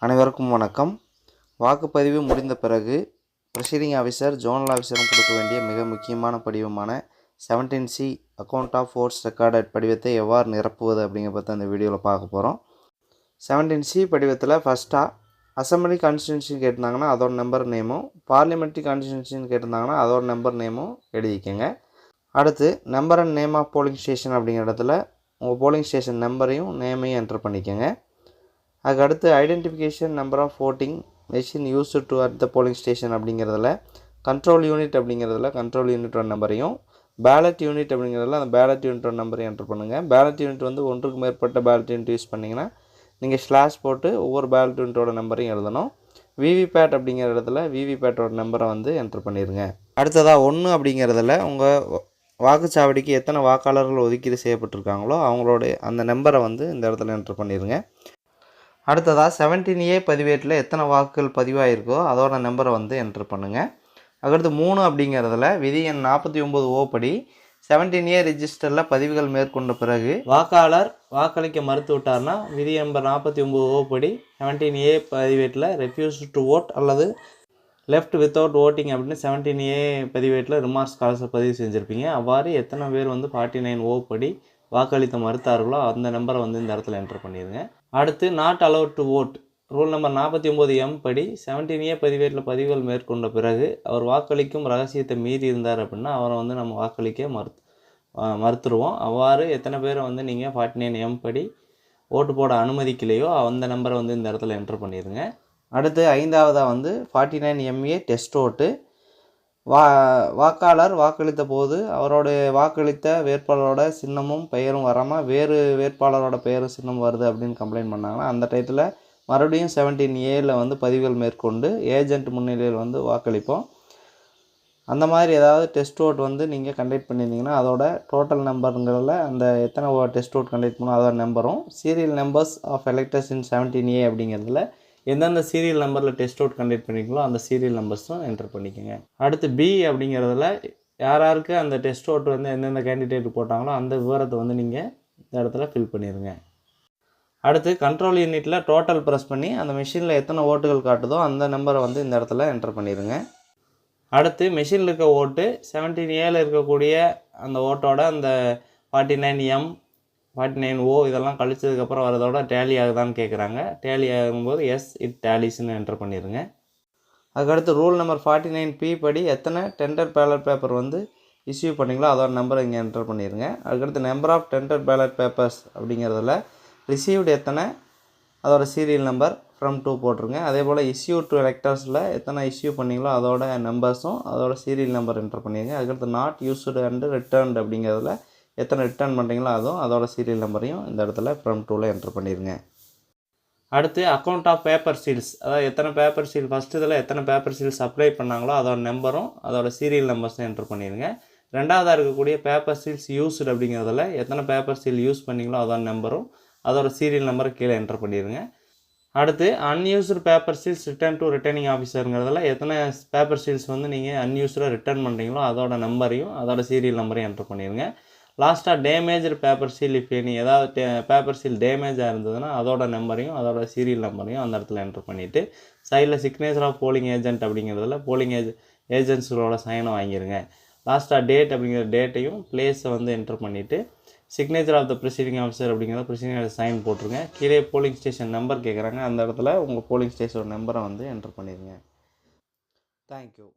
அனைவருக்கும் வணக்கம். வாக்குப்பதிவு முடிந்த பிறகு ப்ரிசைடிங் ஆஃபீஸர் ஜோனல் ஆஃபீஸரும் கொடுக்க வேண்டிய மிக முக்கியமான படிவமான 17C account of votes recorded படிவத்தை எவ்வாறு நிரப்புவது அப்படிங்கிற பற்றி அந்த வீடியோவில் பார்க்க போகிறோம். 17C படிவத்தில் ஃபஸ்ட்டாக அசம்பிளி கான்ஸ்டியூன்சின்னு கேட்டிருந்தாங்கன்னா அதோட நம்பர் நேமும், பார்லிமெண்ட்ரி கான்ஸ்டியூன்சின்னு கேட்டிருந்தாங்கன்னா அதோட நம்பர் நேமும் எழுதிக்கங்க. அடுத்து number and name of polling station அப்படிங்கிற இடத்துல உங்கள் போலிங் ஸ்டேஷன் நம்பரையும் நேமையும் என்ட்ரு பண்ணிக்கோங்க. அதுக்கடுத்து identification number of voting machine used to at the polling station அப்படிங்கிறதுல கண்ட்ரோல் யூனிட் அப்படிங்கிறதுல கண்ட்ரோல் யூனிட்டோட நம்பரையும், பேலட் யூனிட் அப்படிங்கிறதுல அந்த பேலட் யூனிட்டோட நம்பரையும் என்ட்ரு பண்ணுங்கள். பேலட் யூனிட் வந்து ஒன்றுக்கு மேற்பட்ட பேலட் யூனிட் யூஸ் பண்ணிங்கன்னா நீங்கள் ஸ்லாஷ் போட்டு ஒவ்வொரு பேலட் யூனிட்டோட நம்பரையும் எழுதணும். விவிபேட் அப்படிங்கிற இடத்துல விவிபேட்டோட நம்பரை வந்து என்ட்ரு பண்ணிடுங்க. அடுத்ததாக 1 அப்படிங்கிறதுல உங்கள் வாக்குச்சாவடிக்கு எத்தனை வாக்காளர்கள் ஒதுக்கீடு செய்யப்பட்டிருக்காங்களோ அவங்களோட அந்த நம்பரை வந்து இந்த இடத்துல என்ட்ரு பண்ணிடுங்க. அடுத்ததாக 17A பதிவேட்டில் எத்தனை வாக்குகள் பதிவாயிருக்கோ அதோட நம்பரை வந்து என்ட்ரு பண்ணுங்கள். அதுக்கடுத்து 3 அப்படிங்கிறதுல விதி எண் 49O படி 17A ரிஜிஸ்டரில் பதிவுகள் மேற்கொண்ட பிறகு வாக்காளர் வாக்களிக்க மறுத்து விட்டார்னா விதி நம்பர் 49O படி 17A பதிவேட்டில் ரெஃப்யூஸ் டு ஓட் அல்லது லெஃப்ட் வித்தவுட் ஓட்டிங் அப்படின்னு 17A பதிவேட்டில் ரிமார்க்ஸ் கால்ஸை பதிவு செஞ்சுருப்பீங்க. அவ்வாறு எத்தனை பேர் வந்து 49O படி வாக்களித்த மறுத்தார்களோ அந்த நம்பரை வந்து இந்த இடத்துல என்ட்ரு பண்ணிடுங்க. அடுத்து not allowed to vote rule number 49M படி 17A பதிவேட்டில் பதிவுகள் மேற்கொண்ட பிறகு அவர் வாக்களிக்கும் ரகசியத்தை மீறி இருந்தார் அப்படின்னா அவரை வந்து நம்ம வாக்களிக்க மறுத்துருவோம். அவ்வாறு எத்தனை பேரை வந்து நீங்கள் 49M படி ஓட்டு போட அனுமதிக்கலையோ அந்த நம்பரை வந்து இந்த இடத்துல என்ட்ரு பண்ணிடுங்க. அடுத்து 5ஆவதாக வந்து 49MA டெஸ்ட் ஓட்டு வாக்காளர் வாக்களித்த போது அவருடைய வாக்களித்த வேட்பாளரோட சின்னமும் பெயரும் வராமல் வேறு வேட்பாளரோட பெயரும் சின்னமும் வருது அப்படின்னு கம்ப்ளைண்ட் பண்ணாங்கன்னா அந்த டயத்தில் மறுபடியும் 17Aவில் வந்து பதிவுகள் மேற்கொண்டு ஏஜென்ட் முன்னிலையில் வந்து வாக்களிப்போம். அந்த மாதிரி ஏதாவது டெஸ்ட் ஓட் வந்து நீங்கள் கண்டக்ட் பண்ணியிருந்தீங்கன்னா அதோட டோட்டல் நம்பருங்கிறதுல அந்த எத்தனை டெஸ்ட் ஓட் கண்டக்ட் பண்ணோம் அதோட நம்பரும், serial numbers of electors in 17A அப்படிங்கிறதுல எந்தெந்த சீரியல் நம்பரில் டெஸ்ட் அவுட் கண்டக்ட் பண்ணிங்களோ அந்த சீரியல் நம்பர்ஸும் என்டர் பண்ணிக்கோங்க. அடுத்து பி அப்படிங்கிறதுல யாருக்கு அந்த டெஸ்ட் அவுட் வந்து எந்தெந்த கேண்டிடேட் போட்டாங்களோ அந்த விவரத்தை வந்து நீங்கள் இந்த இடத்துல ஃபில் பண்ணிடுங்க. அடுத்து கண்ட்ரோல் யூனிட்டில் டோட்டல் ப்ரெஸ் பண்ணி அந்த மிஷினில் எத்தனை ஓட்டுகள் காட்டுதோ அந்த நம்பரை வந்து இந்த இடத்துல என்டர் பண்ணிடுங்க. அடுத்து மிஷினில் இருக்க ஓட்டு 17Aவில் இருக்கக்கூடிய அந்த ஓட்டோட அந்த 49M 49O இதெல்லாம் கழிச்சதுக்கப்புறம் வரதோட டேலி ஆகுதான்னு கேட்குறாங்க. டேலி ஆகும்போது எஸ் இட் டேலிஸ்ன்னு என்டர் பண்ணிடுங்க. அதுக்கடுத்து ரூல் நம்பர் 49P படி எத்தனை டெண்டர் பேலட் பேப்பர் வந்து இஷ்யூ பண்ணிங்களோ அதோட நம்பரை இங்கே என்டர் பண்ணிடுங்க. அதுக்கடுத்து number of tender ballot papers அப்படிங்கிறதுல ரிசீவ்டு எத்தனை அதோட சீரியல் நம்பர் ஃப்ரம் 2 போட்டுருங்க. அதே போல் இஷ்யூ டு எலெக்டர்ஸில் எத்தனை இஷ்யூ பண்ணிங்களோ அதோட நம்பர்ஸும் அதோட சீரியல் நம்பர் என்டர் பண்ணிடுங்க. அதுக்கடுத்து நாட் யூஸ்டு அண்டு ரிட்டர்ன்டு அப்படிங்கிறதுல எத்தனை ரிட்டர்ன் பண்ணுறீங்களோ அதுவும் அதோட சீரியல் நம்பரையும் இந்த இடத்துல ஃப்ரம் 2ல் என்ட்ரு பண்ணிடுங்க. அடுத்து அக்கௌண்ட் ஆஃப் பேப்பர் சீல்ஸ், அதாவது எத்தனை பேப்பர் சீல் ஃபஸ்ட்டு இதில் எத்தனை பேப்பர் சீல்ஸ் அப்ளை பண்ணாங்களோ அதோட நம்பரும் அதோட சீரியல் நம்பர்ஸும் என்ட்ரு பண்ணிடுங்க. ரெண்டாவதாக இருக்கக்கூடிய பேப்பர் சீல்ஸ் யூஸ்டு அப்படிங்கிறதுல எத்தனை பேப்பர் சீல் யூஸ் பண்ணிங்களோ அதோட நம்பரும் அதோட சீரியல் நம்பரை கீழே என்ட்ரு பண்ணிடுங்க. அடுத்து unused paper seals return to returning ஆஃபீஸருங்கிறதுல எத்தனை பேப்பர் சீல்ஸ் வந்து நீங்கள் அன்யூஸ்டாக ரிட்டர்ன் பண்ணுறீங்களோ அதோட நம்பரையும் அதோட சீரியல் நம்பரையும் என்ட்ரு பண்ணிடுங்க. லாஸ்ட்டாக damaged paper seal if any ஏதாவது பேப்பர் சீல் டேமேஜாக இருந்ததுன்னா அதோட நம்பரையும் அதோட சீரியல் நம்பரையும் அந்த இடத்துல என்ட்ரு பண்ணிவிட்டு சைடில் சிக்னேச்சர் ஆஃப் போலிங் ஏஜென்ட் அப்படிங்கிறதுல போலிங் ஏஜென்ட்ஸுகளோட சைனை வாங்கிடுங்க. லாஸ்ட்டாக டேட் அப்படிங்கிற டேட்டையும் பிளேஸை வந்து என்ட்ரு பண்ணிவிட்டு signature of the presiding officer அப்படிங்கிறத ப்ரிசைடிங் ஆஃபீஸர் சைன் போட்டுருங்க. கீழே போலிங் ஸ்டேஷன் நம்பர் கேட்குறாங்க, அந்த இடத்துல உங்கள் போலிங் ஸ்டேஷன் நம்பரை வந்து என்ட்ரு பண்ணிடுங்க. தேங்க்யூ.